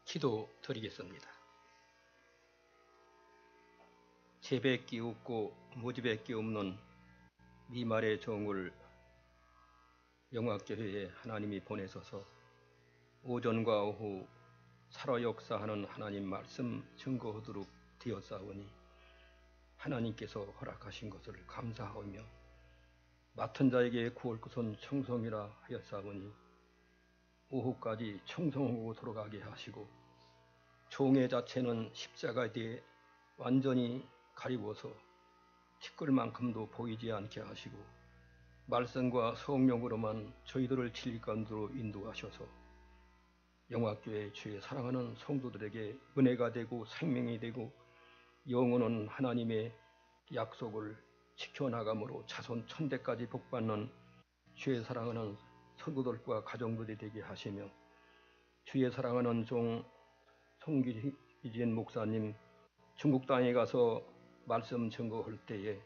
기도 드리겠습니다. 재백기 없고 모지백기 없는 미말의 종을 영화교회에 하나님이 보내셔서 오전과 오후 살아 역사하는 하나님 말씀 증거하도록 되었사오니 하나님께서 허락하신 것을 감사하며 맡은 자에게 구할 것은 청성이라 하였사오니 오후까지 청성하고 돌아가게 하시고 종의 자체는 십자가에 대해 완전히 가리워서 티끌만큼도 보이지 않게 하시고 말씀과 성령으로만 저희들을 진리가운데로 인도하셔서 영화교회 주의 사랑하는 성도들에게 은혜가 되고 생명이 되고 영원한 하나님의 약속을 지켜나감으로 자손 천대까지 복받는 주의 사랑하는 성도들과 가정들이 되게 하시며 주의 사랑하는 종 송기진 목사님 중국 땅에 가서 말씀 증거할 때에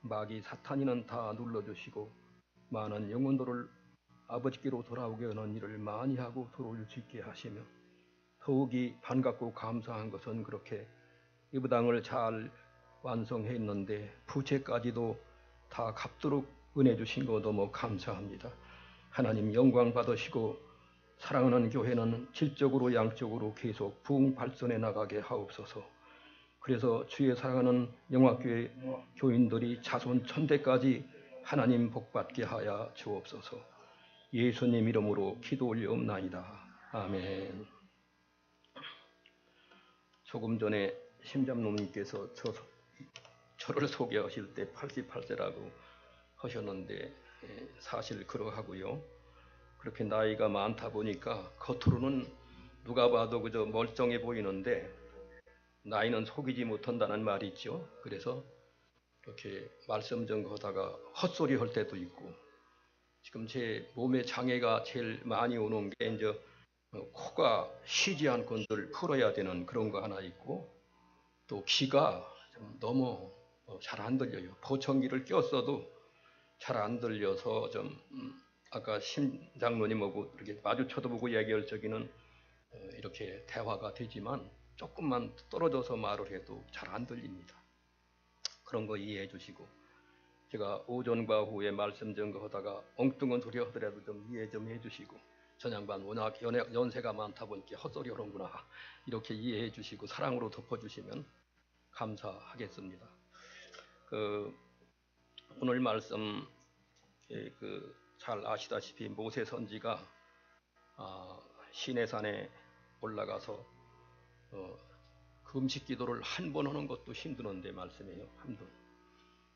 마귀 사탄이는 다 눌러주시고 많은 영혼들을 아버지께로 돌아오게 하는 일을 많이 하고 돌아올 수 있게 하시며 더욱이 반갑고 감사한 것은 그렇게 이부당을 잘 완성했는데 부채까지도 다 갚도록 은혜 주신 거 너무 감사합니다. 하나님 영광 받으시고 사랑하는 교회는 질적으로 양적으로 계속 부흥 발전해 나가게 하옵소서. 그래서 주의 사랑하는 영화교회 교인들이 자손 천대까지 하나님 복받게 하여 주옵소서. 예수님 이름으로 기도 올려옵나이다. 아멘. 조금 전에 심장로님께서 저를 소개하실 때 88세라고 하셨는데 사실 그러하고요. 그렇게 나이가 많다 보니까 겉으로는 누가 봐도 그저 멀쩡해 보이는데 나이는 속이지 못한다는 말이 있죠. 그래서 이렇게 말씀 전하다가 헛소리 할 때도 있고 지금 제 몸에 장애가 제일 많이 오는 게 이제 코가 쉬지 않고 늘 풀어야 되는 그런 거 하나 있고 또 귀가 좀 너무 잘 안 들려요. 보청기를 꼈어도 잘 안 들려서 좀 아까 심 장로님하고 이렇게 마주 쳐다보고 얘기할 적에는 이렇게 대화가 되지만 조금만 떨어져서 말을 해도 잘 안 들립니다. 그런 거 이해해 주시고 제가 오전과 오후에 말씀 전거하다가 엉뚱한 소리 하더라도 좀 이해 좀 해주시고 전 양반 워낙 연세가 많다 보니까 헛소리 하는구나 이렇게 이해해 주시고 사랑으로 덮어주시면 감사하겠습니다. 오늘 말씀 잘 아시다시피 모세 선지가 시내산에 올라가서 금식 기도를 한 번 하는 것도 힘드는데 말씀이에요. 한 번.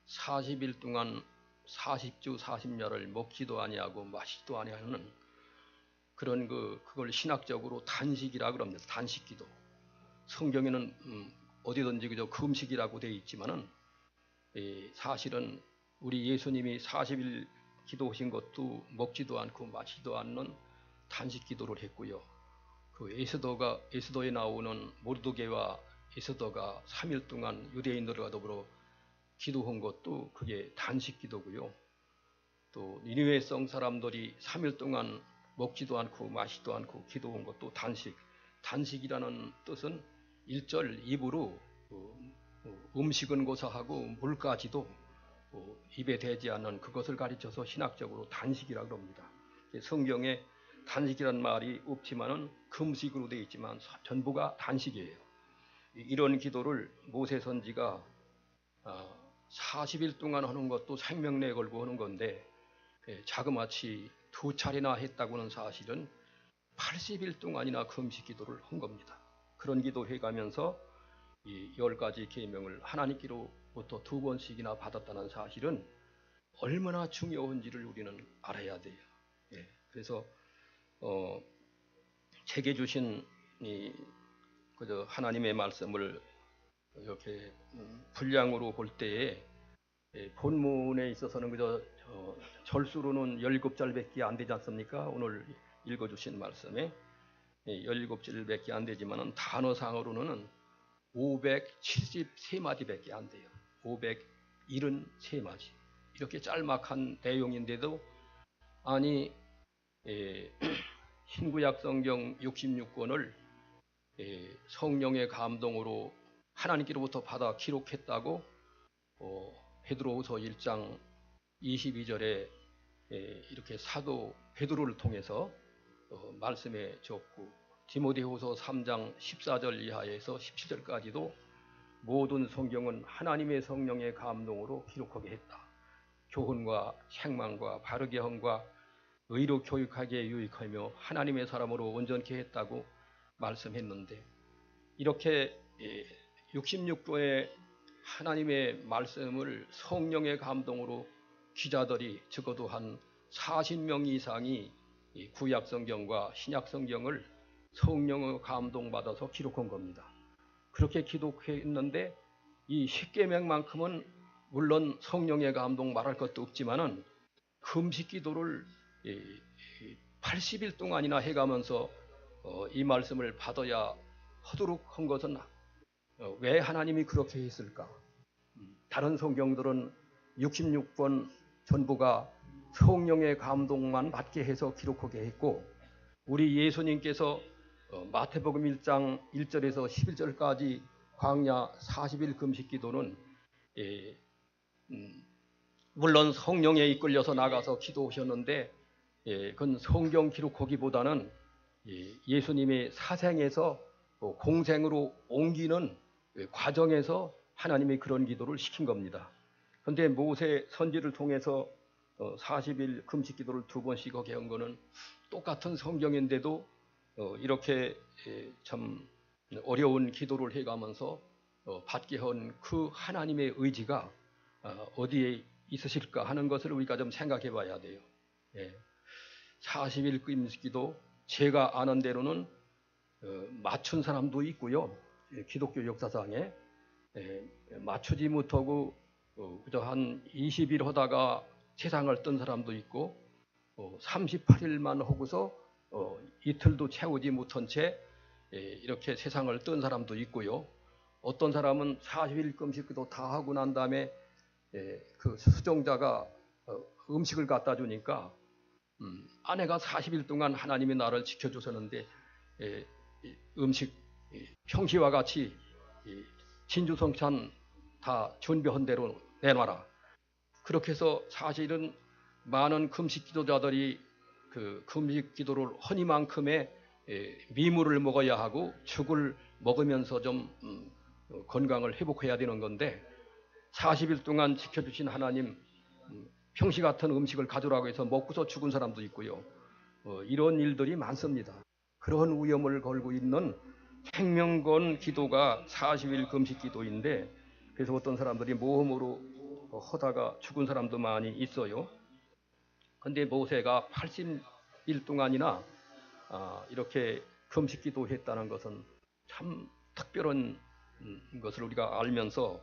40일 동안 40주 40야를 먹지도 아니하고 마시지도 아니하는 그런 그걸 신학적으로 단식이라 그럽니다. 단식 기도. 성경에는 어디든지 그저 금식이라고 되어 있지만은 사실은 우리 예수님이 40일 기도하신 것도 먹지도 않고 마시지도 않는 단식 기도를 했고요. 그 에스더에 나오는 모르드게와 에스더가 3일 동안 유대인들과 더불어 기도한 것도 그게 단식 기도고요. 또 니느웨 성 사람들이 3일 동안 먹지도 않고 마시지도 않고 기도한 것도 단식. 단식이라는 뜻은 1절 입으로 음식은 고사하고 물까지도 입에 대지 않는 그것을 가르쳐서 신학적으로 단식이라고 합니다. 성경에 단식이란 말이 없지만은 금식으로 되어 있지만 전부가 단식이에요. 이런 기도를 모세 선지가 40일 동안 하는 것도 생명내 걸고 하는 건데 자그마치 2차례나 했다고는 사실은 80일 동안이나 금식 기도를 한 겁니다. 그런 기도 해가면서 이 10가지 계명을 하나님께로부터 2번씩이나 받았다는 사실은 얼마나 중요한지를 우리는 알아야 돼요. 그래서 제게 주신 그저 하나님의 말씀을 이렇게 분량으로 볼 때에 본문에 있어서는 그저 절수로는 17절밖에 안 되지 않습니까? 오늘 읽어주신 말씀에 17절밖에 안 되지만은 단어상으로는 573마디밖에 안 돼요. 573마디. 이렇게 짤막한 내용인데도 아니 신구약 성경 66권을 성령의 감동으로 하나님께로부터 받아 기록했다고 베드로후서 1장 22절에 이렇게 사도 베드로를 통해서 말씀해 줬고, 디모데후서 3장 14절 이하에서 17절까지도 모든 성경은 하나님의 성령의 감동으로 기록하게 했다. 교훈과 책망과 바르게 함과 의로 교육하기에 유익하며 하나님의 사람으로 온전케 했다고 말씀했는데, 이렇게 66권의 하나님의 말씀을 성령의 감동으로 기자들이 적어도 한 40명 이상이 구약 성경과 신약 성경을 성령의 감동받아서 기록한 겁니다. 그렇게 기록했는데 이 십계명만큼은 물론 성령의 감동 말할 것도 없지만은 금식 기도를 80일 동안이나 해가면서 이 말씀을 받아야 하도록 한 것은 왜 하나님이 그렇게 했을까? 다른 성경들은 66권 전부가 성령의 감동만 받게 해서 기록하게 했고, 우리 예수님께서 마태복음 1장 1절에서 11절까지 광야 40일 금식 기도는 물론 성령에 이끌려서 나가서 기도하셨는데 그건 성경 기록하기보다는 예수님의 사생에서 공생으로 옮기는 과정에서 하나님이 그런 기도를 시킨 겁니다. 그런데 모세 선지를 통해서 40일 금식 기도를 2번씩 하게 한 거는 똑같은 성경인데도 이렇게 참 어려운 기도를 해가면서 받게 한 그 하나님의 의지가 어디에 있으실까 하는 것을 우리가 좀 생각해 봐야 돼요. 40일 금식 기도, 제가 아는 대로는 맞춘 사람도 있고요. 기독교 역사상에 맞추지 못하고 그저 한 20일 하다가 세상을 뜬 사람도 있고, 38일만 하고서 이틀도 채우지 못한 채 이렇게 세상을 뜬 사람도 있고요. 어떤 사람은 40일 금식도 다 하고 난 다음에 그 수정자가 음식을 갖다 주니까 아내가 40일 동안 하나님이 나를 지켜주셨는데 음식 평시와 같이 진주성찬 다 준비한 대로 내놔라. 그렇게 해서 사실은 많은 금식 기도자들이 그 금식 기도를 허니만큼의 미물을 먹어야 하고 죽을 먹으면서 좀 건강을 회복해야 되는 건데, 40일 동안 지켜주신 하나님 평시 같은 음식을 가져라고 해서 먹고서 죽은 사람도 있고요. 이런 일들이 많습니다. 그런 위험을 걸고 있는 생명건 기도가 40일 금식 기도인데, 그래서 어떤 사람들이 모험으로 하다가 죽은 사람도 많이 있어요. 그런데 모세가 80일 동안이나 이렇게 금식 기도했다는 것은 참 특별한 것을 우리가 알면서,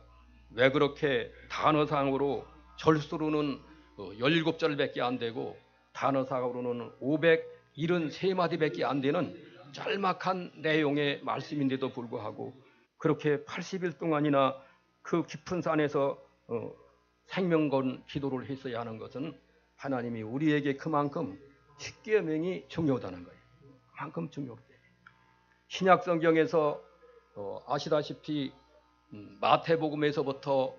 왜 그렇게 단어상으로 절수로는 17절밖에 안 되고 단어상으로는 573마디밖에 안 되는 짤막한 내용의 말씀인데도 불구하고 그렇게 80일 동안이나 그 깊은 산에서 생명건 기도를 했어야 하는 것은 하나님이 우리에게 그만큼 십계명이 중요하다는 거예요. 그만큼 중요하다. 신약 성경에서 아시다시피 마태복음에서부터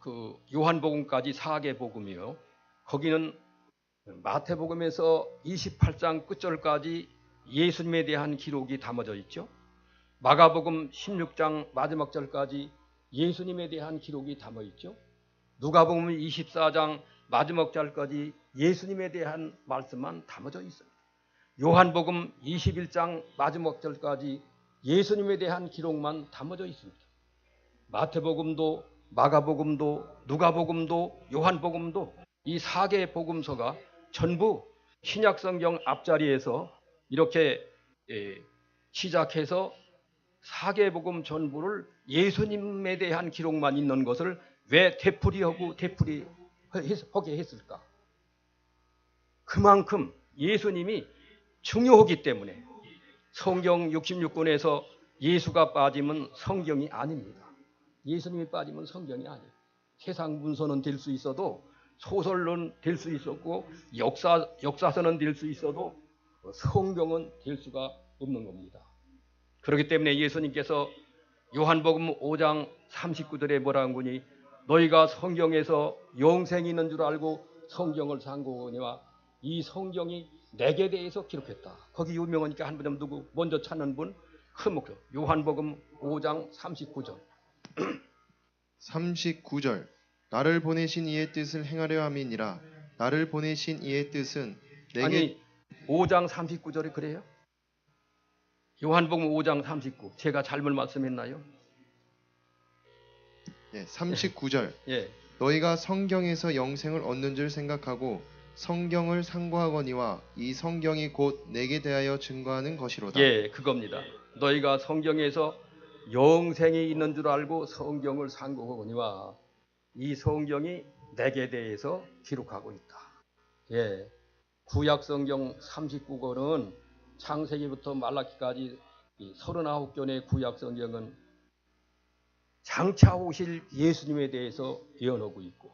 그 요한복음까지 4개 복음이요. 거기는 마태복음에서 28장 끝절까지 예수님에 대한 기록이 담아져 있죠. 마가복음 16장 마지막 절까지 예수님에 대한 기록이 담아 있죠. 누가복음 24장 마지막 절까지 예수님에 대한 말씀만 담아져 있습니다. 요한복음 21장 마지막 절까지 예수님에 대한 기록만 담아져 있습니다. 마태복음도 마가복음도 누가복음도 요한복음도 이 4개 복음서가 전부 신약성경 앞자리에서 이렇게 시작해서 4개 복음 전부를 예수님에 대한 기록만 있는 것을 왜 되풀이하게 했을까? 그만큼 예수님이 중요하기 때문에. 성경 66권에서 예수가 빠지면 성경이 아닙니다. 예수님이 빠지면 성경이 아니에요. 세상 문서는 될 수 있어도, 소설은 될 수 있었고, 역사서는 될 수 있어도 성경은 될 수가 없는 겁니다. 그렇기 때문에 예수님께서 요한복음 5장 39절에 뭐라고 하니 너희가 성경에서 영생이 있는 줄 알고 성경을 상고하니와 이 성경이 내게 대해서 기록했다. 거기 유명하니까 한 분 누구 먼저 찾는 분 큰 목표. 요한복음 5장 39절. 39절 나를 보내신 이의 뜻을 행하려 함이니라. 나를 보내신 이의 뜻은 내게 아니 5장 39절이 그래요? 요한복음 5장 39. 제가 잘못 말씀했나요? 예, 39절 예. 너희가 성경에서 영생을 얻는 줄 생각하고 성경을 상고하거니와 이 성경이 곧 내게 대하여 증거하는 것이로다. 예, 그겁니다. 너희가 성경에서 영생이 있는 줄 알고 성경을 상고하거니와 이 성경이 내게 대해서 기록하고 있다. 예, 구약 성경 39권은 창세기부터 말라기까지 39권의 구약 성경은 장차 오실 예수님에 대해서 예언하고 있고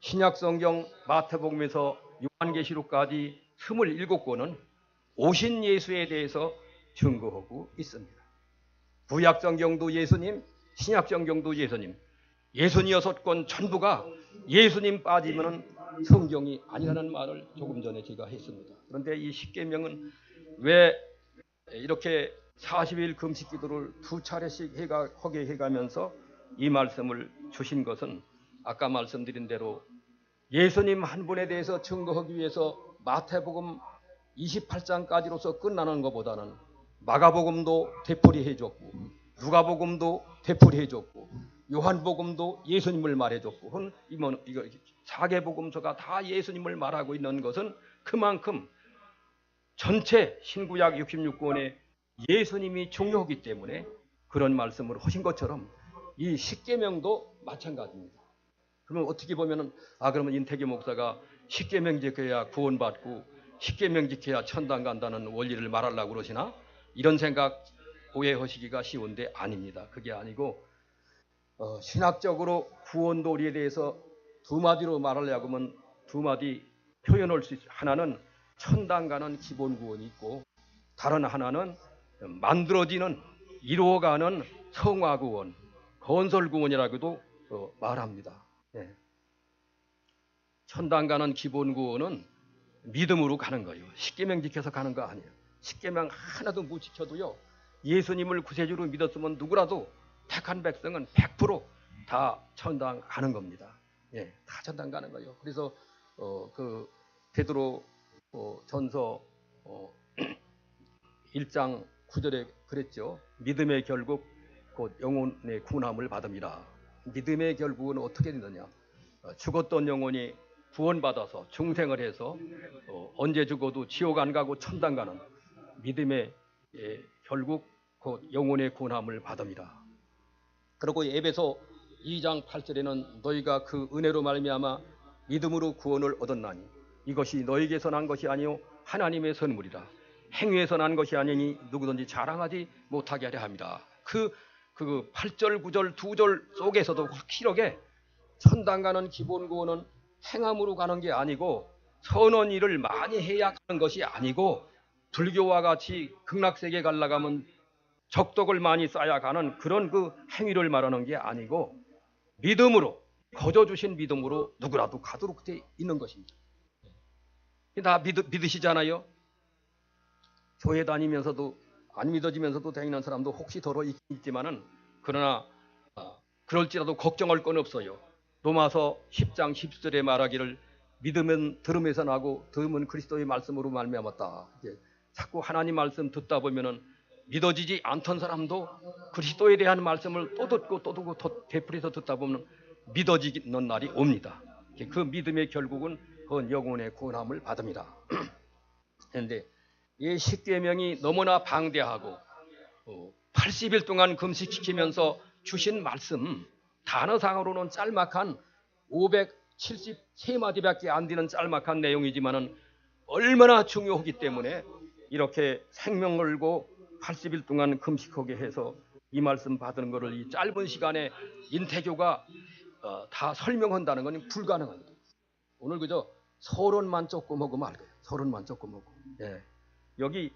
신약 성경 마태복음에서 요한계시록까지 27권은 오신 예수에 대해서 증거하고 있습니다. 구약 성경도 예수님, 신약 성경도 예수님, 66권 전부가 예수님 빠지면은 성경이 아니라는 말을 조금 전에 제가 했습니다. 그런데 이 십계명은 왜 이렇게 40일 금식 기도를 두 차례씩 하게 해가면서 이 말씀을 주신 것은 아까 말씀드린 대로 예수님 한 분에 대해서 증거하기 위해서 마태복음 28장까지로서 끝나는 것보다는 마가복음도 되풀이해 줬고 누가복음도 되풀이해 줬고 요한복음도 예수님을 말해 줬고 이거 사개복음서가 다 예수님을 말하고 있는 것은 그만큼 전체 신구약 66권에 예수님이 중요하기 때문에 그런 말씀을 하신 것처럼 이 십계명도 마찬가지입니다. 그러면 어떻게 보면은 그러면 인태기 목사가 십계명 지켜야 구원받고 십계명 지켜야 천당 간다는 원리를 말하려고 그러시나? 이런 생각 오해하시기가 쉬운데 아닙니다. 그게 아니고 신학적으로 구원 도리에 대해서 두 마디로 말하려고 하면 두 마디 표현할 수 있어요. 하나는 천당 가는 기본 구원이 있고 다른 하나는 만들어지는 이루어가는 성화 구원, 건설 구원이라고도 말합니다. 예. 천당 가는 기본 구원은 믿음으로 가는 거예요. 십계명 지켜서 가는 거 아니에요. 십계명 하나도 못 지켜도요. 예수님을 구세주로 믿었으면 누구라도 택한 백성은 100% 천당 가는 겁니다. 예, 다 천당 가는 거예요. 그래서 그 베드로 전서 1장 9절에 그랬죠. 믿음의 결국 곧 영혼의 구원함을 받음이라. 믿음의 결국은 어떻게 되느냐? 죽었던 영혼이 구원받아서 중생을 해서 언제 죽어도 지옥 안 가고 천당 가는 믿음의 결국 곧 영혼의 구원함을 받음이라. 그리고 에베소 2장 8절에는 너희가 그 은혜로 말미암아 믿음으로 구원을 얻었나니 이것이 너희에게서 난 것이 아니요 하나님의 선물이라. 행위에서 난 것이 아니니 누구든지 자랑하지 못하게 하려 합니다. 그 8절, 9절, 2절 속에서도 확실하게 천당 가는 기본 구원은 행함으로 가는 게 아니고 선한 일을 많이 해야 가는 것이 아니고 불교와 같이 극락세계 가려고 하면 적덕을 많이 쌓아야 가는 그런 그 행위를 말하는 게 아니고 믿음으로 거저 주신 믿음으로 누구라도 가도록 돼 있는 것입니다. 다 믿으시잖아요. 교회 다니면서도 안 믿어지면서도 다니는 사람도 혹시 더러 있지만은 그러나 그럴지라도 걱정할 건 없어요. 로마서 10장 10절에 말하기를 믿으면 들음에서 나고 들으면 그리스도의 말씀으로 말미암았다. 이제 자꾸 하나님 말씀 듣다 보면은 믿어지지 않던 사람도 그리스도에 대한 말씀을 또 듣고 되풀이해서 듣다 보면 믿어지는 날이 옵니다. 그 믿음의 결국은 그 영혼의 구원함을 받습니다. 그런데 이 십계명이 너무나 방대하고 80일 동안 금식시키면서 주신 말씀 단어상으로는 짤막한 573마디밖에 안 되는 짤막한 내용이지만은 얼마나 중요하기 때문에 이렇게 생명 걸고 80일 동안 금식하게 해서 이 말씀 받는 것을 이 짧은 시간에 인태교가 다 설명한다는 건 불가능합니다. 오늘 그저 서론만 조금 하고 말고요. 서론만 조금 하고. 예. 여기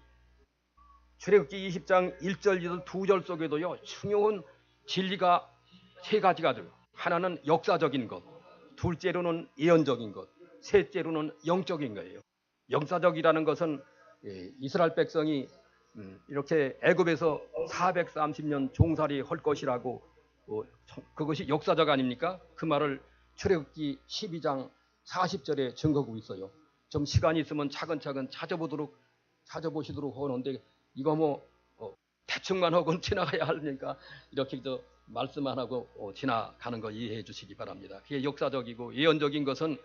출애굽기 20장 1절, 2절, 2절 속에도요 중요한 진리가 세 가지가 돼요. 하나는 역사적인 것, 둘째로는 예언적인 것, 셋째로는 영적인 거예요. 역사적이라는 것은 이스라엘 백성이 이렇게 애굽에서 430년 종살이 할 것이라고 그것이 역사적 아닙니까? 그 말을 출애굽기 12장 40절에 증거하고 있어요. 좀 시간이 있으면 차근차근 찾아보시도록 하는데 이거 뭐 대충만 하고 지나가야 하니까 이렇게 말씀 안 하고 지나가는 거 이해해 주시기 바랍니다. 그게 역사적이고 예언적인 것은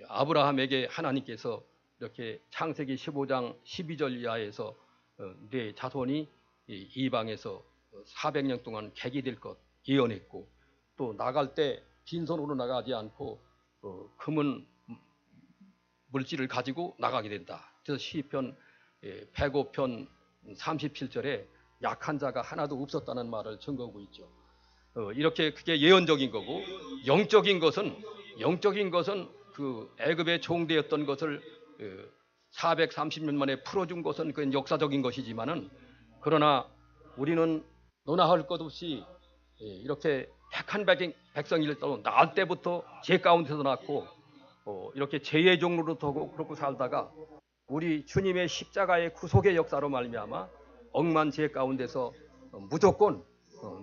아브라함에게 하나님께서 이렇게 창세기 15장 12절 이하에서 내 자손이 이방에서 400년 동안 객이 될 것 예언했고, 또 나갈 때 빈손으로 나가지 않고 금은 물질을 가지고 나가게 된다. 그래서 시편 105편 37절에 약한 자가 하나도 없었다는 말을 증거하고 있죠. 이렇게 그게 예언적인 거고, 영적인 것은 그 애굽의 종되었던 것을 430년 만에 풀어준 것은 그건 역사적인 것이지만은, 그러나 우리는 너나 할 것 없이 이렇게 택한 백성일 때도 낳을 때부터 죄 가운데서 낳고 이렇게 죄의 종로로 두고 그렇고 살다가 우리 주님의 십자가의 구속의 역사로 말미암아 억만 죄 가운데서 무조건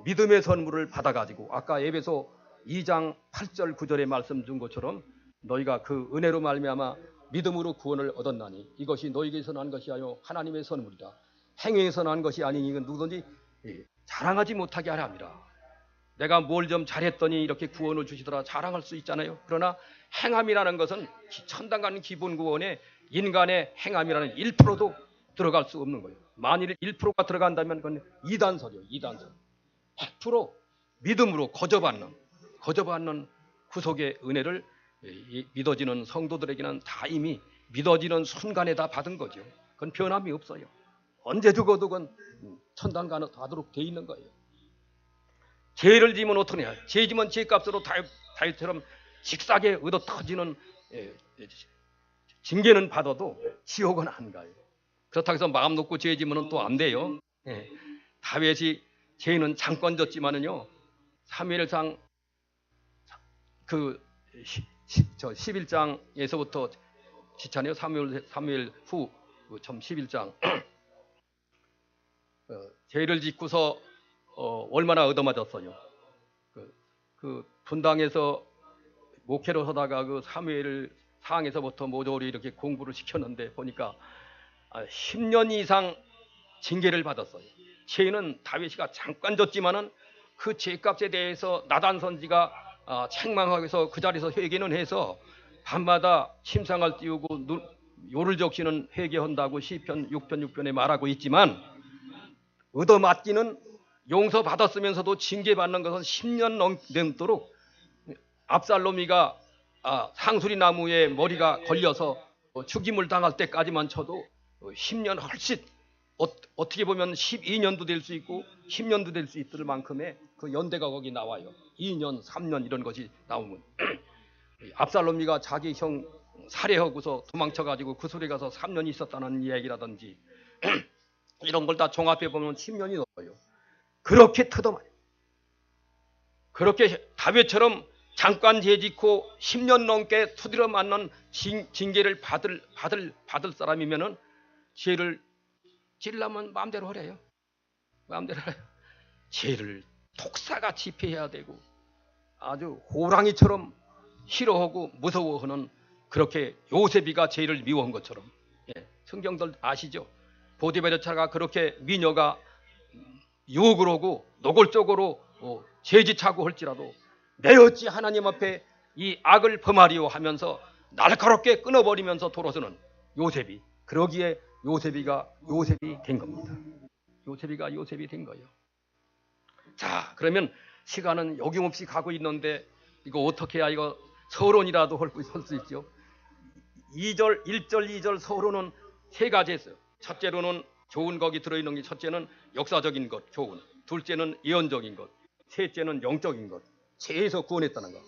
믿음의 선물을 받아가지고 아까 에베소 2장 8절 9절에 말씀 준 것처럼 너희가 그 은혜로 말미암아 믿음으로 구원을 얻었나니 이것이 너희에게서 난 것이 아니요 하나님의 선물이다. 행위에서 난 것이 아니니 이건 누구든지 자랑하지 못하게 하라 함이라. 내가 뭘 좀 잘했더니 이렇게 구원을 주시더라 자랑할 수 있잖아요. 그러나 행함이라는 것은 천당 가는 기본 구원에 인간의 행함이라는 1%도 들어갈 수 없는 거예요. 만일 1%가 들어간다면 그건 이단설이에요. 이단설. 100% 믿음으로 거저받는 구속의 은혜를 믿어지는 성도들에게는 다 이미 믿어지는 순간에 다 받은 거죠. 그건 변함이 없어요. 언제 죽어도 그건 천당 가도록 돼 있는 거예요. 죄를 지면 어떠냐? 죄 지면 죄값으로 다윗처럼 직사게 얻어 터지는 징계는 받아도 지옥은 안 가요. 그렇다고 해서 마음 놓고 죄 지면 또 안 돼요. 다윗이 죄는 잠깐 졌지만은요, 사무엘상 그 11장에서부터 지잖아요. 사무엘 후 11장 죄를 짓고서 얼마나 얻어맞았어요. 그 분당에서 목회로 하다가 그 사무엘 상에서부터 모조리 이렇게 공부를 시켰는데 보니까 10년 이상 징계를 받았어요. 죄는 다윗이가 잠깐 졌지만은 그 죄값에 대해서 나단 선지가 책망하기 위해서 그 자리에서 회개는 해서 밤마다 침상을 띄우고 요를 적시는 회개한다고 시편 6편 6편에 말하고 있지만, 얻어맞기는 용서받았으면서도 징계받는 것은 10년 넘도록 압살롬이가 상수리 나무에 머리가 걸려서 죽임을 당할 때까지만 쳐도 10년 훨씬 어떻게 보면 12년도 될 수 있고 10년도 될 수 있을 만큼의 그 연대가 거기 나와요. 2년, 3년 이런 것이 나오면 압살롬이가 자기 형 살해하고서 도망쳐가지고 그 소리 가서 3년 있었다는 이야기라든지 이런 걸 다 종합해 보면 10년이 넘어요. 그렇게 터더만 그렇게 다윗처럼 잠깐 죄 짓고 10년 넘게 두드려 맞는 징계를 받을 사람이면은 죄를 지으려면 마음대로 하래요. 마음대로 하래요. 죄를 독사같이 피해야 되고 아주 호랑이처럼 싫어하고 무서워하는, 그렇게 요셉이가 죄를 미워한 것처럼, 성경들 아시죠? 보디베르차가 그렇게 미녀가 유혹을 하고 노골적으로 죄짓하고 할지라도 내 어찌 하나님 앞에 이 악을 범하리오 하면서 날카롭게 끊어버리면서 돌아서는 요셉이, 그러기에 요셉이 된 겁니다. 요셉이 된 거예요. 자, 그러면 시간은 여김없이 가고 있는데 이거 어떻게 해야 이거 서론이라도 할 수 있죠. 1절 2절 서론은 세 가지 했어요. 첫째로는 좋은 거기 들어있는 게, 첫째는 역사적인 것, 교훈. 둘째는 예언적인 것. 셋째는 영적인 것. 죄에서 구원했다는 것.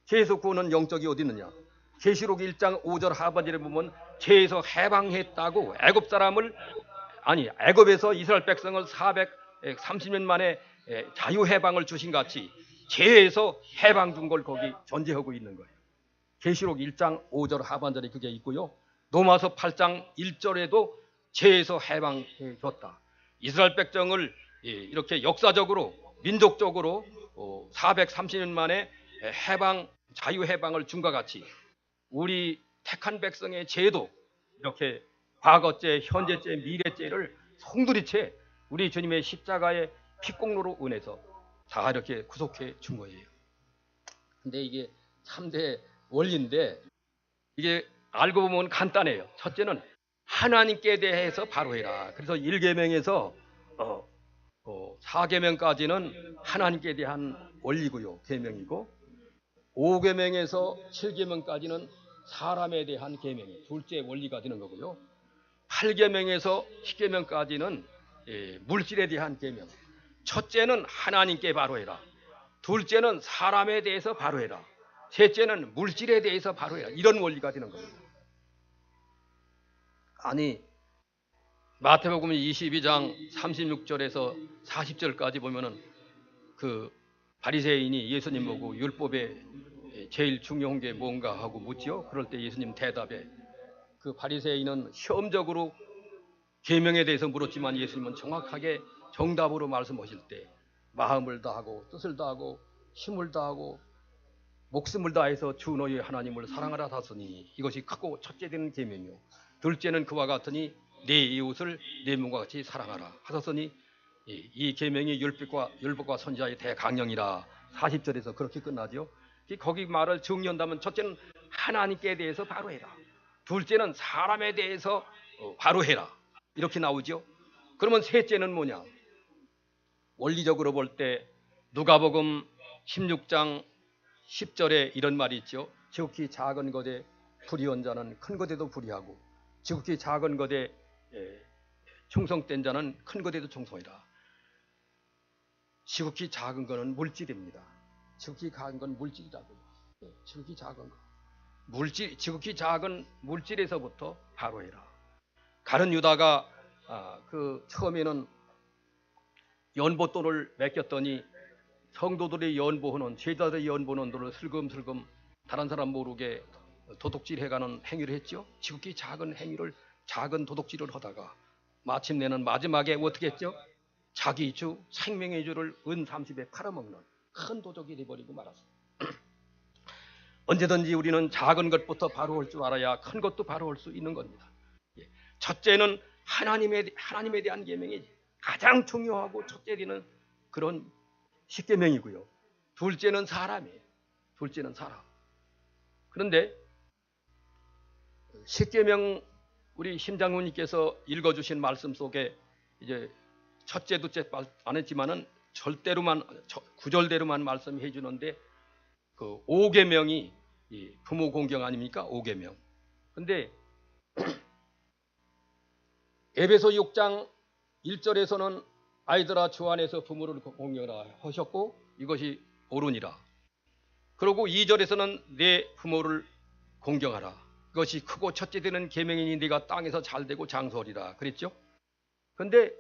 죄에서 구원은 영적이 어디 있느냐? 계시록 1장 5절 하반절에 보면 죄에서 해방했다고 애굽 사람을 애굽에서 이스라엘 백성을 430년 만에 자유해방을 주신 같이 죄에서 해방 준 걸 거기 전제하고 있는 거예요. 계시록 1장 5절 하반절에 그게 있고요. 로마서 8장 1절에도 죄에서 해방해 줬다. 이스라엘 백성을 이렇게 역사적으로 민족적으로 430년 만에 자유해방을 준 것 같이 우리 택한 백성의 죄도 이렇게 과거죄, 현재죄, 미래죄를 송두리째 우리 주님의 십자가의 피공로로 은해서 다 이렇게 구속해 준 거예요. 근데 이게 3대 원리인데 이게 알고 보면 간단해요. 첫째는 하나님께 대해서 바로 해라. 그래서 1계명에서 4계명까지는 하나님께 대한 원리고요. 계명이고 5계명에서 7계명까지는 사람에 대한 계명이 둘째 원리가 되는 거고요. 8계명에서 10계명까지는 물질에 대한 계명. 첫째는 하나님께 바로 해라. 둘째는 사람에 대해서 바로 해라. 셋째는 물질에 대해서 바로 해라. 이런 원리가 되는 겁니다. 아니 마태복음 22장 36절에서 40절까지 보면은 그 바리새인이 예수님 보고 율법에 제일 중요한 게 뭔가 하고 묻지요. 그럴 때 예수님 대답에 그 바리새인은 시험적으로 계명에 대해서 물었지만 예수님은 정확하게 정답으로 말씀하실 때 마음을 다하고 뜻을 다하고 힘을 다하고 목숨을 다해서 주 너희 하나님을 사랑하라 하셨으니 이것이 크고 첫째 되는 계명이요 둘째는 그와 같으니 내 이웃을 내 몸과 같이 사랑하라 하셨으니 이 계명이 율법과 선지자의 대강령이라 40절에서 그렇게 끝나죠. 거기 말을 정리한다면 첫째는 하나님께 대해서 바로 해라. 둘째는 사람에 대해서 바로 해라. 이렇게 나오죠. 그러면 셋째는 뭐냐? 원리적으로 볼 때 누가복음 16장 10절에 이런 말이 있죠. 지극히 작은 것에 불의한 자는 큰 것에도 불의하고 지극히 작은 것에 충성된 자는 큰 것에도 충성이라. 지극히 작은 것은 물질입니다. 지극히 작은 건 물질이라고요. 지극히 작은 것. 지극히 작은 물질에서부터 바로 해라. 가룟 유다가 그 처음에는 연보돈을 맡겼더니 성도들이 연보하는 제자들이 연보하는 돈을 슬금슬금 다른 사람 모르게 도둑질해가는 행위를 했죠. 지극히 작은 행위를 작은 도둑질을 하다가 마침내는 마지막에 어떻게 했죠? 자기 주 생명의 주를 은 30에 팔아먹는 큰 도둑이 되어버리고 말았습니다. 언제든지 우리는 작은 것부터 바로 올 줄 알아야 큰 것도 바로 올 수 있는 겁니다. 첫째는 하나님에 대한 계명이 가장 중요하고 첫째 되는 그런 십계명이고요. 둘째는 사람이에요. 둘째는 사람. 그런데 십계명 우리 심장로님께서 읽어주신 말씀 속에 이제 첫째, 둘째 안 했지만은 구절대로만 말씀해 주는데 그 5계명이 부모 공경 아닙니까? 5계명. 근데 에베소 6장 1절에서는 아이들아 주 안에서 부모를 공경하라 하셨고 이것이 옳으니라. 그리고 2절에서는 내 부모를 공경하라. 그것이 크고 첫째 되는 계명이니 네가 땅에서 잘되고 장수하리라 그랬죠. 그런데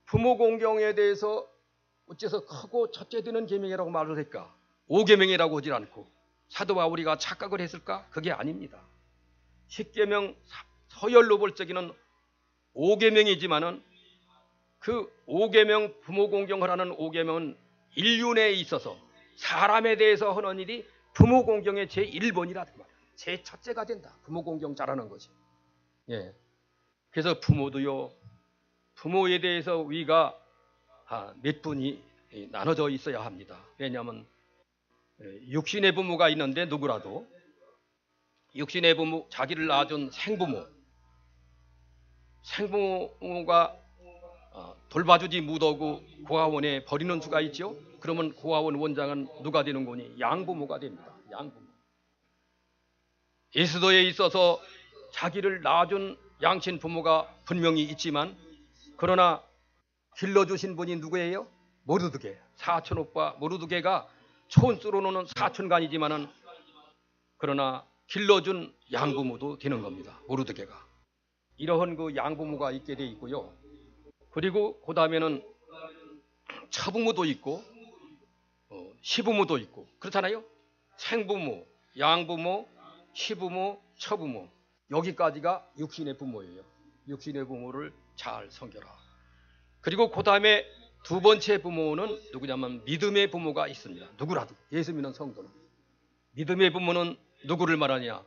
부모 공경에 대해서 어째서 크고 첫째 되는 계명이라고 말을 할까? 5계명이라고 하질 않고 사도 바울이가 착각을 했을까? 그게 아닙니다. 10계명 서열로 볼 적에는 5계명이지만은 그 5계명 부모 공경을 하는 5계명은 인륜에 있어서 사람에 대해서 하는 일이 부모 공경의 제1번이라 제 첫째가 된다. 부모 공경 잘하는 거지. 예. 그래서 부모도요. 부모에 대해서 우리가 몇 분이 나눠져 있어야 합니다. 왜냐하면 육신의 부모가 있는데 누구라도 육신의 부모, 자기를 낳아준 생부모가 돌봐주지 못하고 고아원에 버리는 수가 있죠. 그러면 고아원 원장은 누가 되는 거니? 양부모가 됩니다. 양부모. 예수도에 있어서 자기를 낳아준 양친 부모가 분명히 있지만 그러나 길러주신 분이 누구예요? 모르드게. 사촌 오빠 모르드게가 촌수로는 사촌간이지만은 그러나 길러준 양부모도 되는 겁니다. 모르드게가. 이러한 그 양부모가 있게 돼 있고요. 그리고 그 다음에는 처부모도 있고 시부모도 있고 그렇잖아요. 생부모, 양부모, 시부모, 처부모, 여기까지가 육신의 부모예요. 육신의 부모를 잘 섬겨라. 그리고 그 다음에 두 번째 부모는 누구냐면 믿음의 부모가 있습니다. 누구라도 예수 믿는 성도는. 믿음의 부모는 누구를 말하냐?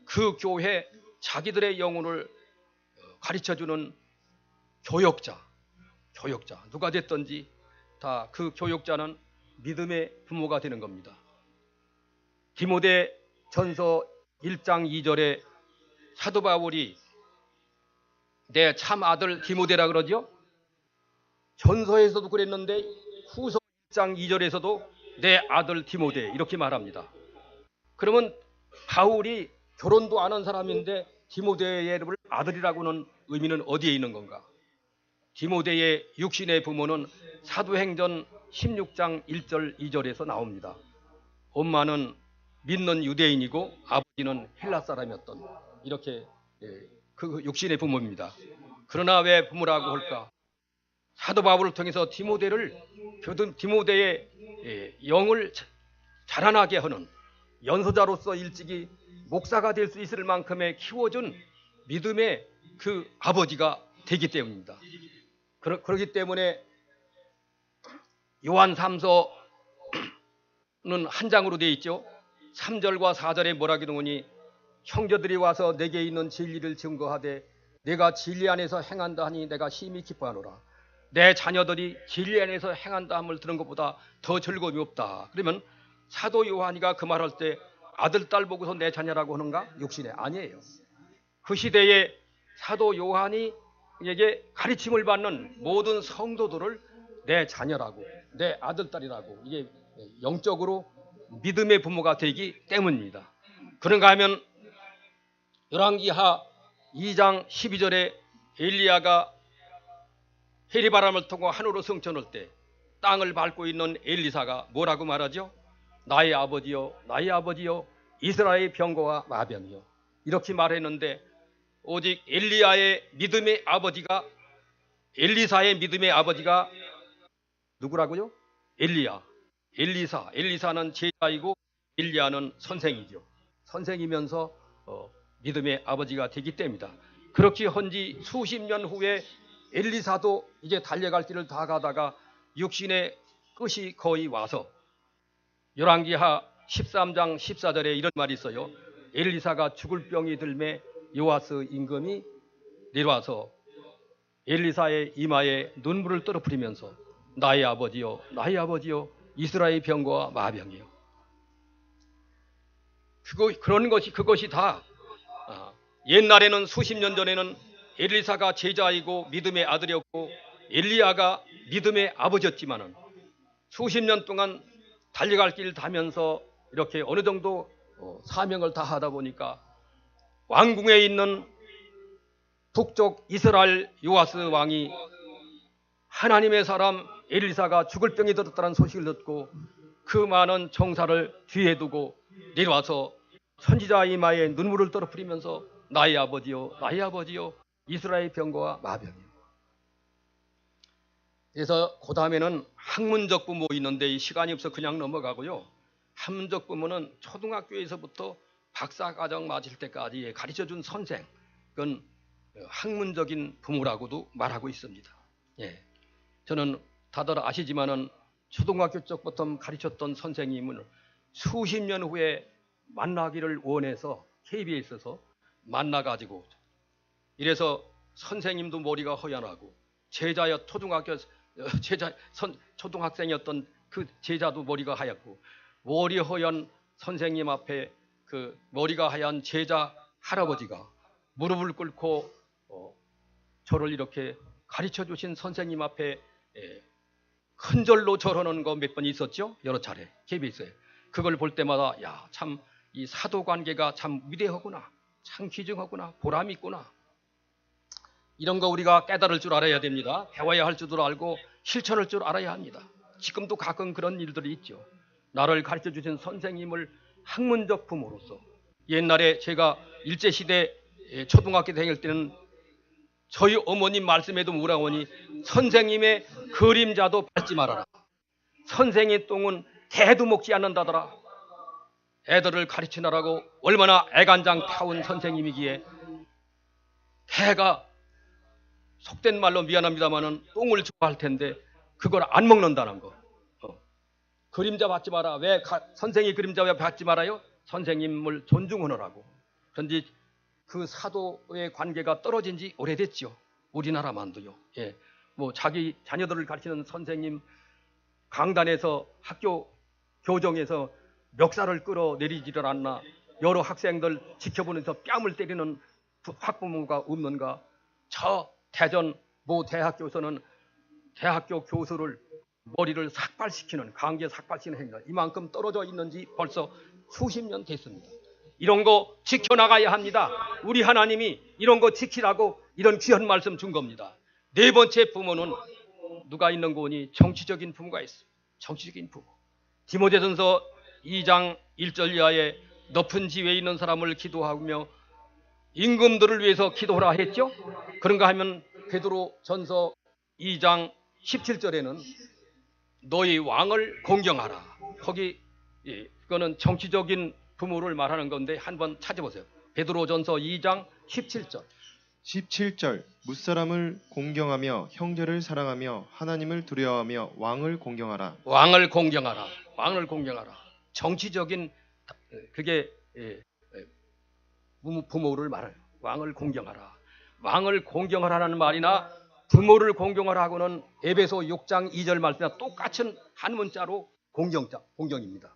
그 교회 자기들의 영혼을 가르쳐주는 교역자. 누가 됐든지 다 그 교역자는 믿음의 부모가 되는 겁니다. 디모데 전서 1장 2절에 사도 바울이 내 참 아들 디모데라 그러죠. 전서에서도 그랬는데 후서 1장 2절에서도 내 아들 디모데 이렇게 말합니다. 그러면 바울이 결혼도 안 한 사람인데 디모데의 아들이라고는 의미는 어디에 있는 건가? 디모데의 육신의 부모는 사도행전 16장 1절 2절에서 나옵니다. 엄마는 믿는 유대인이고 아버지는 헬라 사람이었던 이렇게 그 육신의 부모입니다. 그러나 왜 부모라고 할까? 사도 바울을 통해서 디모데의 영을 자라나게 하는 연소자로서 일찍이 목사가 될 수 있을 만큼의 키워준 믿음의 그 아버지가 되기 때문입니다. 그렇기 때문에 요한 3서는 한 장으로 되어 있죠. 3절과 4절에 뭐라 그러니 형제들이 와서 내게 있는 진리를 증거하되 내가 진리 안에서 행한다 하니 내가 심히 기뻐하노라. 내 자녀들이 진리 안에서 행한다 함을 들은 것보다 더 즐거움이 없다. 그러면 사도 요한이가 그 말할 때 아들, 딸 보고서 내 자녀라고 하는가? 육신에 아니에요. 그 시대에 사도 요한이 에게 가르침을 받는 모든 성도들을 내 자녀라고, 내 아들, 딸이라고 이게 영적으로 믿음의 부모가 되기 때문입니다. 그런가 하면 열왕기하 2장 12절에 엘리야가 해리바람을 타고 하늘로 승천할 때 땅을 밟고 있는 엘리사가 뭐라고 말하죠? 나의 아버지여, 나의 아버지여, 이스라엘의 병거와 마병이여 이렇게 말했는데 오직 엘리야의 믿음의 아버지가 엘리사의 믿음의 아버지가 누구라고요? 엘리사는 제자이고 엘리야는 선생이죠. 선생이면서 믿음의 아버지가 되기 때문이다. 그렇게 헌지 수십 년 후에 엘리사도 이제 달려갈 길을 다 가다가 육신의 끝이 거의 와서 열왕기하 13장 14절에 이런 말이 있어요. 엘리사가 죽을 병이 들매 요아스 임금이 내려와서 엘리사의 이마에 눈물을 떨어뜨리면서 나의 아버지요, 나의 아버지요, 이스라엘 병거와 마병이요. 그것이 다 옛날에는 수십 년 전에는 엘리사가 제자이고 믿음의 아들이었고 엘리야가 믿음의 아버지였지만은 수십 년 동안 달려갈 길 다면서 이렇게 어느 정도 사명을 다하다 보니까 왕궁에 있는 북쪽 이스라엘 요아스 왕이 하나님의 사람 엘리사가 죽을 병이 들었다는 소식을 듣고 그 많은 정사를 뒤에 두고 내려와서 선지자 이마에 눈물을 떨어뜨리면서 나의 아버지요, 나의 아버지요, 이스라엘 병거와 마병이요. 그래서 그 다음에는 학문적 부모 있는데 이 시간이 없어 그냥 넘어가고요. 학문적 부모는 초등학교에서부터 박사과정 맞을 때까지 가르쳐준 선생, 그건 학문적인 부모라고도 말하고 있습니다. 예, 저는 다들 아시지만은 초등학교 쪽부터 가르쳤던 선생님은 수십 년 후에 만나기를 원해서 KBS에서 만나가지고 이래서 선생님도 머리가 허연하고 초등학생이었던 그 제자도 머리가 하얗고 머리 허연 선생님 앞에 그 머리가 하얀 제자 할아버지가 무릎을 꿇고 저를 이렇게 가르쳐 주신 선생님 앞에 큰 절로 절하는 거 몇 번 있었죠? 여러 차례 KBS에. 그걸 볼 때마다 야, 참 이 사도 관계가 참 위대하구나, 참 귀중하구나, 보람이 있구나. 이런 거 우리가 깨달을 줄 알아야 됩니다. 배워야 할 줄도 알고 실천할 줄 알아야 합니다. 지금도 가끔 그런 일들이 있죠. 나를 가르쳐 주신 선생님을 학문적 부모로서 옛날에 제가 일제시대 초등학교 다닐 때는 저희 어머님 말씀에도 뭐라고 하니 선생님의 그림자도 밟지 말아라. 선생의 똥은 개도 먹지 않는다더라. 애들을 가르치느라고 얼마나 애간장 타운 선생님이기에 개가 속된 말로 미안합니다마는 똥을 좋아할 텐데 그걸 안 먹는다는 거. 그림자 받지 마라. 왜 선생의 그림자 왜 받지 말아요? 선생님을 존중하느라고. 그런데 그 사도의 관계가 떨어진 지 오래됐죠. 우리나라만도요. 예. 뭐 자기 자녀들을 가르치는 선생님 강단에서 학교 교정에서 멱살을 끌어내리지를 않나. 여러 학생들 지켜보면서 뺨을 때리는 학부모가 없는가. 저 대전 모 대학교에서는 대학교 교수를 머리를 삭발시키는 강제 삭발시키는 행위가 이만큼 떨어져 있는지 벌써 수십 년 됐습니다. 이런 거 지켜나가야 합니다. 우리 하나님이 이런 거 지키라고 이런 귀한 말씀 준 겁니다. 네 번째 부모는 누가 있는 거니? 정치적인 부모가 있어요. 정치적인 부모. 디모데전서 2장 1절 이하에 높은 지위에 있는 사람을 기도하며 임금들을 위해서 기도하라 했죠. 그런가 하면 베드로전서 2장 17절에는 너희 왕을 공경하라. 거기 그거는 정치적인 부모를 말하는 건데 한번 찾아보세요. 베드로전서 2장 17절. 17절 무사람을 공경하며 형제를 사랑하며 하나님을 두려워하며 왕을 공경하라. 왕을 공경하라. 왕을 공경하라. 정치적인 그게 부모를 말해요. 왕을 공경하라. 왕을 공경하라는 말이나 부모를 공경하라고는 에베소 6장 2절 말씀이나 똑같은 한 문자로 공경입니다.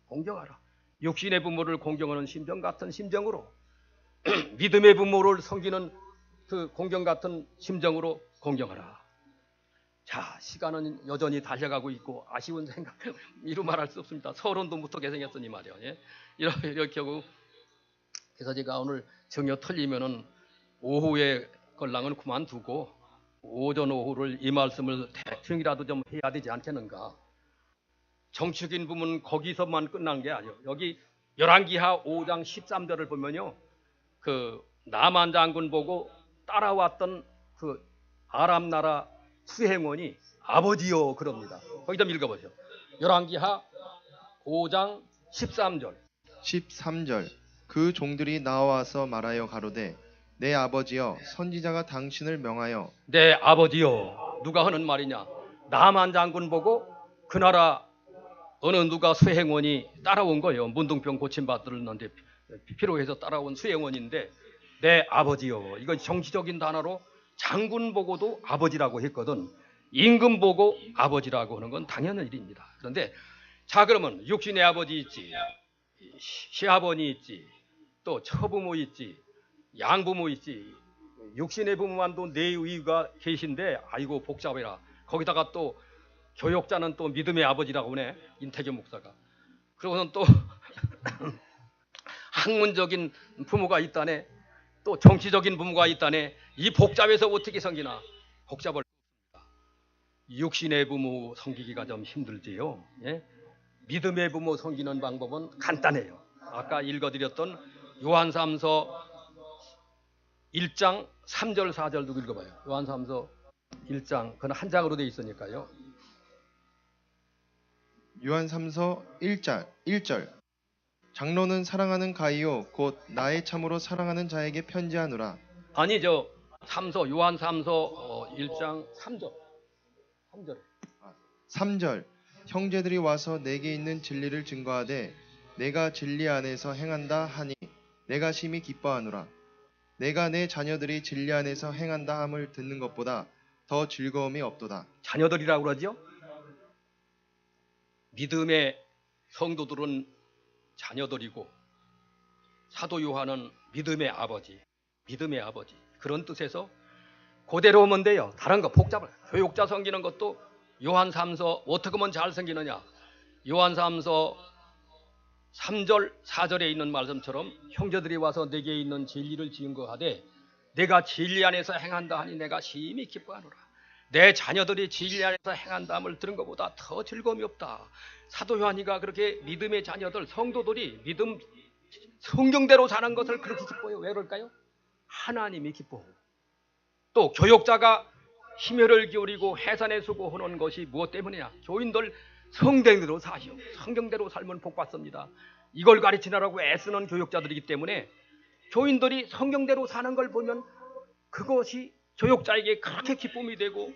공경하라. 육신의 부모를 공경하는 심정 같은 심정으로 믿음의 부모를 섬기는 그 공경 같은 심정으로 공경하라. 자, 시간은 여전히 달려가고 있고 아쉬운 생각 이루 말할 수 없습니다. 서론도 못하게 생겼으니 말이요. 예? 이렇게 하고 그래서 제가 오늘 정여 틀리면은 오후에 걸랑은 그만두고 오전 오후를 이 말씀을 대충이라도 좀 해야 되지 않겠는가. 정치적인 부분은 거기서만 끝난 게 아니에요. 여기 열왕기하 5장 13절을 보면요, 그 나만 장군 보고 따라왔던 그 아람 나라 수행원이 아버지요 그럽니다. 거기 좀 읽어보세요. 열왕기하 5장 13절. 13절 그 종들이 나와서 말하여 가로되 내 아버지여 선지자가 당신을 명하여. 내 아버지요. 누가 하는 말이냐? 나만 장군 보고 그 나라 어느 누가 수행원이 따라온 거예요. 문둥병 고침받들었는데 필요해서 따라온 수행원인데 내 아버지요. 이건 정치적인 단어로 장군 보고도 아버지라고 했거든. 임금 보고 아버지라고 하는 건 당연한 일입니다. 그런데 자, 그러면 육신의 아버지 있지, 시아버니 있지, 또 처부모 있지, 양부모 있지. 육신의 부모만도 내의가 계신데 아이고 복잡해라. 거기다가 또 교역자는 또 믿음의 아버지라고 하네, 인태교 목사가. 그러고는 또 학문적인 부모가 있다네, 또 정치적인 부모가 있다네. 이 복잡해서 어떻게 섬기나? 복잡을. 육신의 부모 섬기기가 좀 힘들지요. 예? 믿음의 부모 섬기는 방법은 간단해요. 아까 읽어드렸던 요한삼서 1장 3절 4절도 읽어봐요. 요한삼서 1장, 그건 한 장으로 되어 있으니까요. 요한삼서 1절 장로는 사랑하는 가이요 곧 나의 참으로 사랑하는 자에게 편지하노라. 아니 저 요한삼서 1장 3절 3절 형제들이 와서 내게 있는 진리를 증거하되 내가 진리 안에서 행한다 하니 내가 심히 기뻐하노라. 내가 내 자녀들이 진리 안에서 행한다 함을 듣는 것보다 더 즐거움이 없도다. 자녀들이라고 그러죠. 믿음의 성도들은 자녀들이고 사도 요한은 믿음의 아버지 그런 뜻에서 그대로 오면 돼요. 다른 거 복잡해. 교육자 섬기는 것도 요한삼서 어떻게 하면 잘 섬기느냐? 요한삼서 3절 4절에 있는 말씀처럼 형제들이 와서 내게 있는 진리를 증거하되 내가 진리 안에서 행한다 하니 내가 심히 기뻐하노라. 내 자녀들이 진리 안에서 행한다 함을 들은 것보다 더 즐거움이 없다. 사도 요한이가 그렇게 믿음의 자녀들, 성도들이 믿음 성경대로 사는 것을 그렇게 기뻐해요. 왜 그럴까요? 하나님이 기뻐하고 또 교육자가 심혈을 기울이고 해산에 수고하는 것이 무엇 때문이냐? 교인들 성경대로 사시오. 성경대로 살면 복 받습니다. 이걸 가르치느라고 애쓰는 교육자들이기 때문에 교인들이 성경대로 사는 걸 보면 그것이 교육자에게 그렇게 기쁨이 되고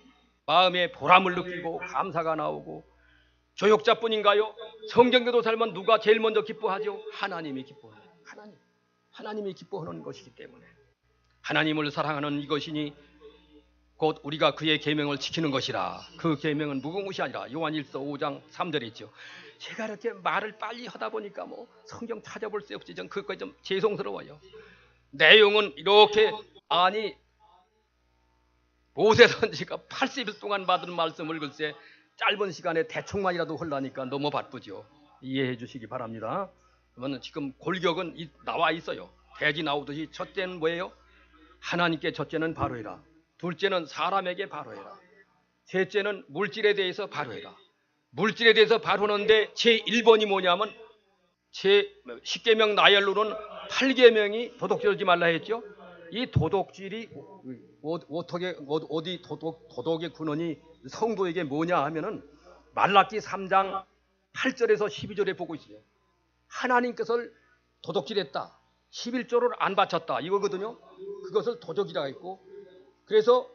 마음에 보람을 느끼고 감사가 나오고, 교육자뿐인가요? 성경대로 살면 누가 제일 먼저 기뻐하죠? 하나님이 기뻐해요. 하나님이 기뻐하는 것이기 때문에 하나님을 사랑하는 이것이니 곧 우리가 그의 계명을 지키는 것이라. 그 계명은 무궁무시하니라. 요한일서 5장 3절에 있죠. 제가 이렇게 말을 빨리 하다 보니까 뭐 성경 찾아볼 수 없지, 전 그것까지 좀 죄송스러워요. 내용은 이렇게, 아니 모세 선지가 80일 동안 받은 말씀을 글쎄 짧은 시간에 대충만이라도 하려니까 너무 바쁘죠. 이해해 주시기 바랍니다. 그러면 지금 골격은 나와 있어요. 대지 나오듯이 첫째는 뭐예요? 하나님께 첫째는 바로해라. 둘째는 사람에게 바로해라. 셋째는 물질에 대해서 바로해라. 물질에 대해서 바로하는데 제1번이 뭐냐면 제10계명 나열로는 8계명이 도둑질하지 말라 했죠. 이 도둑질이 어떻게 어디 도덕의 근원이 성도에게 뭐냐 하면은 말라기 3장 8절에서 12절에 보고 있어요. 하나님께서 도둑질했다, 11조를 안 바쳤다 이거거든요. 그것을 도둑이라고 했고, 그래서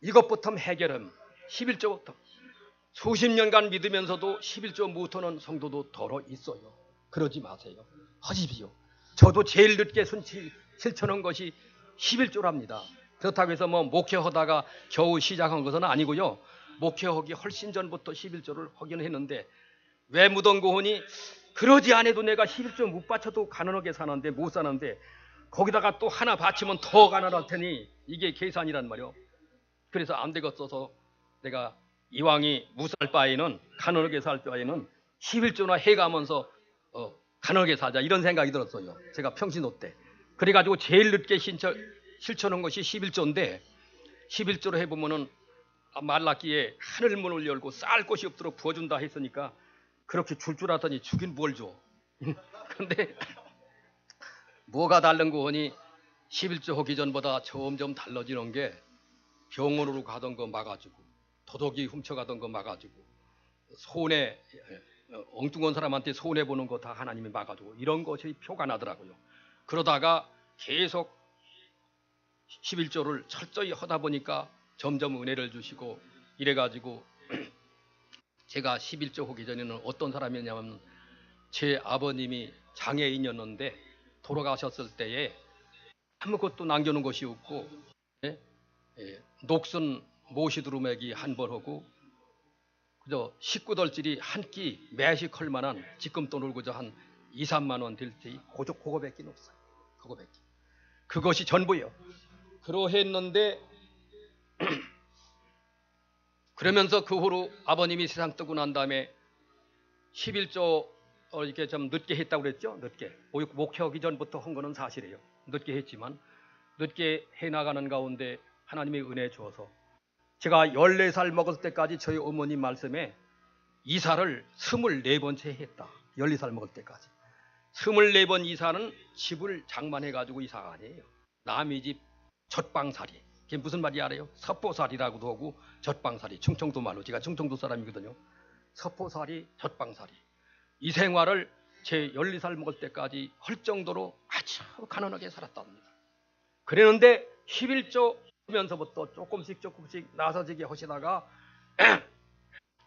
이것부터 해결하면 11조부터 수십 년간 믿으면서도 11조 못하는 성도도 더러 있어요. 그러지 마세요. 하십시오. 저도 제일 늦게 실천한 것이 11조랍니다. 그렇다고 해서 뭐 목회하다가 겨우 시작한 것은 아니고요. 목회하기 훨씬 전부터 11조를 하긴 했는데, 왜 묻은 고하니 그러지 않아도 내가 11조 못 바쳐도 가난하게 사는데 못 사는데 거기다가 또 하나 바치면 더 가난할 테니 이게 계산이란 말이요. 그래서 안 되겠어서 내가 이왕이 무살 바에는, 가난하게 살 바에는 11조나 해가면서 가난하게 살자 이런 생각이 들었어요. 제가 평신호 때. 그래가지고 제일 늦게 실천한 것이 11조인데 11조로 해보면은 말라기에 하늘문을 열고 쌀 곳이 없도록 부어준다 했으니까 그렇게 줄 알았더니 주긴 뭘 줘. 그런데 뭐가 다른 거 하니 11조 하기 전보다 점점 달라지는 게 병원으로 가던 거 막아주고, 도둑이 훔쳐가던 거 막아주고, 손해 엉뚱한 사람한테 손해 보는 거 다 하나님이 막아주고, 이런 것이 표가 나더라고요. 그러다가 계속 11조를 철저히 하다 보니까 점점 은혜를 주시고 이래가지고 제가 11조 하기 전에는 어떤 사람이었냐면 제 아버님이 장애인이었는데 돌아가셨을 때에 아무것도 남겨놓은 것이 없고, 녹슨 모시두루매기 한 번 하고 그저 식구들끼리 한 끼 매식 할 만한 지금돈을 그저 한 2, 3만 원 될 때 그거밖에 없어요. 그것이 전부예요. 그러했는데 그러면서 그 후로 아버님이 세상 뜨고 난 다음에 11조 이렇게 좀 늦게 했다고 그랬죠. 늦게 목회하기 전부터 한 거는 사실이에요. 늦게 했지만 늦게 해나가는 가운데 하나님의 은혜 주어서 제가 14살 먹을 때까지 저희 어머님 말씀에 이사를 24번째 했다. 14살 먹을 때까지 24번 이사는 집을 장만해가지고 이사가 아니에요. 남의 집 젖방살이. 그게 무슨 말이 알아요? 서포살이라고도 하고 젖방살이. 충청도 말로. 제가 충청도 사람이거든요. 서포살이, 젖방살이. 이 생활을 제 14살 먹을 때까지 할 정도로 아주 가난하게 살았답니다. 그랬는데 11조 하면서부터 조금씩 나서지게 하시다가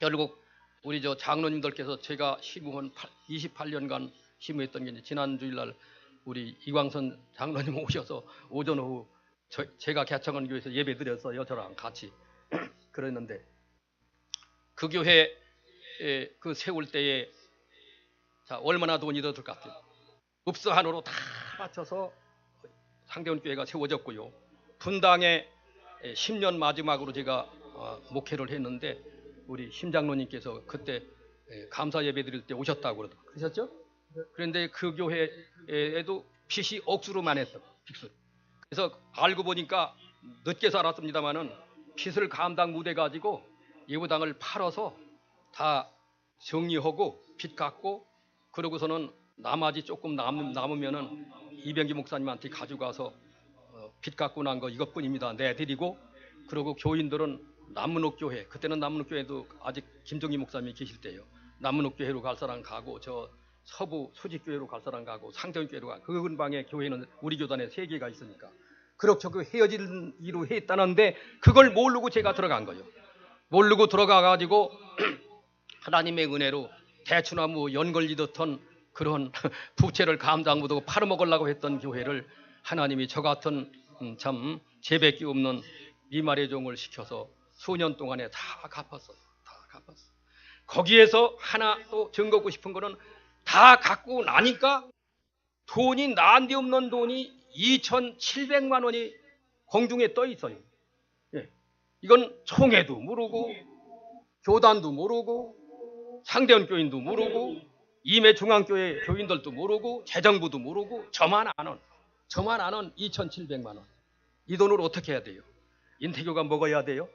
결국 우리 저 장로님들께서 제가 시무한 28년간 시무했던 게 지난 주일날 우리 이광선 장로님 오셔서 오전 오후 제가 개척한 교회에서 예배 드렸어요. 저랑 같이. 그랬는데 그 교회 그 세울 때에 자 얼마나 돈이 더 들 것 같아요. 읍서한으로 다 맞춰서 상대원 교회가 세워졌고요. 분당에 10년 마지막으로 제가 목회를 했는데 우리 심장로님께서 그때 감사 예배 드릴 때 오셨다고 그러셨죠? 그런데 그 교회에도 빚이 억수로만 했던 빚을. 그래서 알고 보니까 늦게 살았습니다마는 빚을 감당 못해 가지고 예배당을 팔아서 다 정리하고 빚 갚고 그러고서는 나머지 조금 남으면은 이병기 목사님한테 가져가서 빚 갖고 난 거 이것뿐입니다. 내드리고, 그리고 교인들은 남문옥교회, 그때는 남문옥교회도 아직 김정희 목사님이 계실 때예요. 남문옥교회로 갈 사람 가고, 저 서부 수직교회로 갈 사람 가고, 상정교회로 가고, 그 근방에 교회는 우리 교단에 3개가 있으니까 그렇게 그 헤어지기로 했다는데 그걸 모르고 제가 들어간 거예요. 모르고 들어가 가지고 하나님의 은혜로 대추나무 연걸리듯한 그런 부채를 감당 못하고 팔아먹으려고 했던 교회를 하나님이 저 같은 참 재백기 없는 미말의 종을 시켜서 수년 동안에 다 갚았어요. 다 갚았어요. 거기에서 하나 또 증거하고 싶은 거는 다 갖고 나니까 돈이 난데없는 돈이 2,700만 원이 공중에 떠 있어요. 예. 이건 총회도 모르고 교단도 모르고 상대원 교인도 모르고 임해중앙교회 교인들도 모르고 재정부도 모르고 저만 아는 2,700만 원. 이 돈을 어떻게 해야 돼요? 인태교가 먹어야 돼요?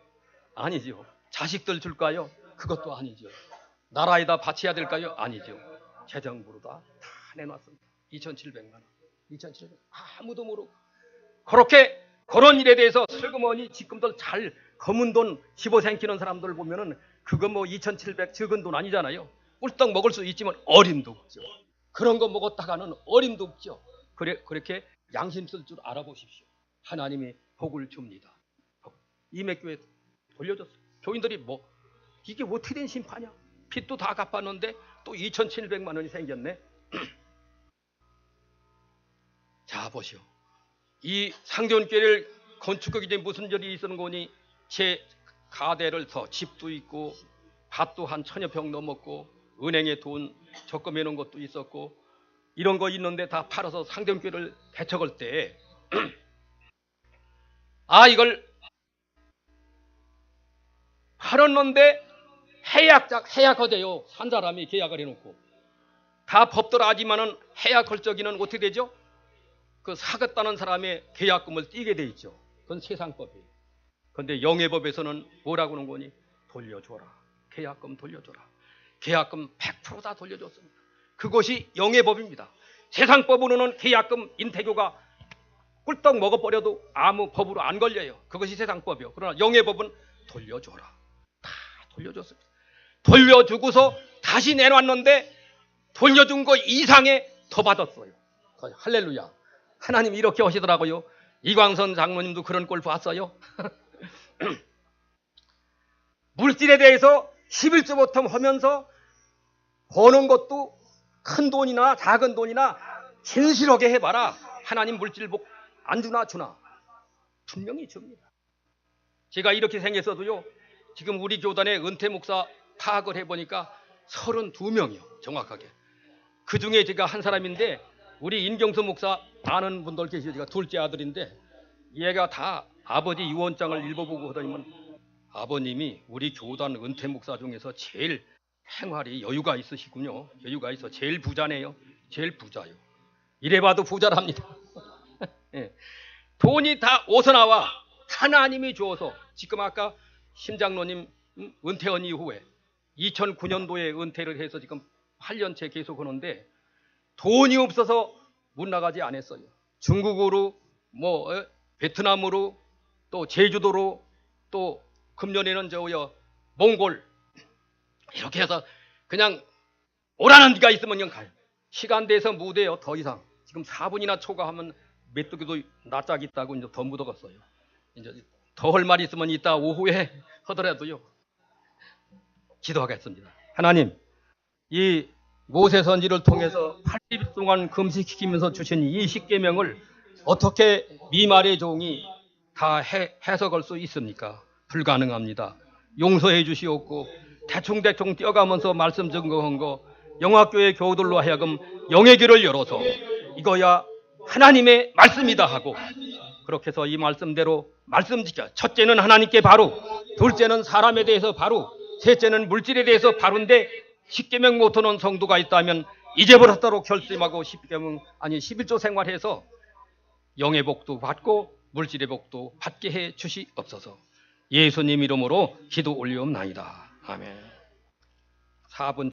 아니죠. 자식들 줄까요? 그것도 아니죠. 나라에다 바쳐야 될까요? 아니죠. 재정부로 다 내놨습니다. 2,700만 원. 2,700만 원. 아무도 모르고. 그렇게 그런 일에 대해서 슬그머니 지금들 잘 검은 돈 15생기는 사람들 보면은 그거 뭐 2,700 적은 돈 아니잖아요. 꿀떡 먹을 수 있지만 어림도 없죠. 그런 거 먹었다가는 어림도 없죠. 그렇게 양심 쓸 줄 알아보십시오. 하나님이 복을 줍니다. 임해교회 돌려줬어요. 교인들이 뭐 이게 어떻게 된 심판이야? 빚도 다 갚았는데 또 2,700만 원이 생겼네. 자 보시오. 이 상전교회를 건축하기 전에 무슨 일이 있었는 거니? 제 가대를 더 집도 있고 밭도 한 1,000여 평 넘었고 은행에 돈 적금해 놓은 것도 있었고 이런 거 있는데 다 팔아서 상전교회를 개척할 때 이걸 팔았는데 해약하대요. 산 사람이 계약을 해놓고 다 법대로 하지만은 해약할 적에는 어떻게 되죠? 그 사겠다는 사람의 계약금을 띄게 돼 있죠. 그건 세상법이에요. 그런데 영예법에서는 뭐라고 하는 거니? 돌려줘라. 계약금 돌려줘라. 계약금 100% 다 돌려줬습니다. 그것이 영예법입니다. 세상법으로는 계약금 인태교가 꿀떡 먹어버려도 아무 법으로 안 걸려요. 그것이 세상법이요. 그러나 영예법은 돌려줘라. 다 돌려줬습니다. 돌려주고서 다시 내놨는데 돌려준 거 이상의 더 받았어요. 할렐루야. 하나님 이렇게 하시더라고요. 이광선 장로님도 그런 꼴 봤어요. 물질에 대해서 11조부터 하면서 버는 것도 큰 돈이나 작은 돈이나 진실하게 해봐라. 하나님 물질 복 안 주나 주나? 분명히 줍니다. 제가 이렇게 생겼어도요. 지금 우리 교단의 은퇴 목사 파악을 해보니까 32명이요. 정확하게. 그 중에 제가 한 사람인데 우리 인경수 목사 아는 분들 계시죠. 제가 둘째 아들인데 얘가 다 아버지 유언장을 읽어보고 하더니만 아버님이 우리 교단 은퇴 목사 중에서 제일 생활이 여유가 있으시군요. 여유가 있어. 제일 부자네요. 제일 부자요. 이래봐도 부자랍니다. 예. 돈이 다 어디서 나와? 하나님이 주어서. 지금 아까 심장로님 은퇴한 이후에 2009년도에 은퇴를 해서 지금 8년째 계속 하는데 돈이 없어서 못 나가지 않았어요. 중국으로 베트남으로 또 제주도로 또 금년에는 몽골 이렇게 해서 그냥 오라는 데가 있으면 그냥 가요. 시간 돼서 못 해요. 더 이상. 지금 4분이나 초과하면 메뚜기도 낯짝 있다고 이제 더 묻어갔어요. 이제 더 할 말이 있으면 이따 오후에 하더라도요. 기도하겠습니다. 하나님, 이 모세 선지를 통해서 80일 동안 금식시키면서 주신 이 십계명을 어떻게 미말의 종이 다 해석할 수 있습니까? 불가능합니다. 용서해 주시옵고 대충 뛰어가면서 말씀 증거한 거 영화교회 교우들로 하여금 영의 길을 열어서 이거야 하나님의 말씀이다 하고 그렇게 해서 이 말씀대로 말씀 지켜. 첫째는 하나님께 바로, 둘째는 사람에 대해서 바로, 셋째는 물질에 대해서 바로인데 십계명 못하는 성도가 있다면 이제부터도록 결심하고 11조 생활해서 영의 복도 받고 물질의 복도 받게 해 주시옵소서. 예수님 이름으로 기도 올리옵나이다. 아멘. 4분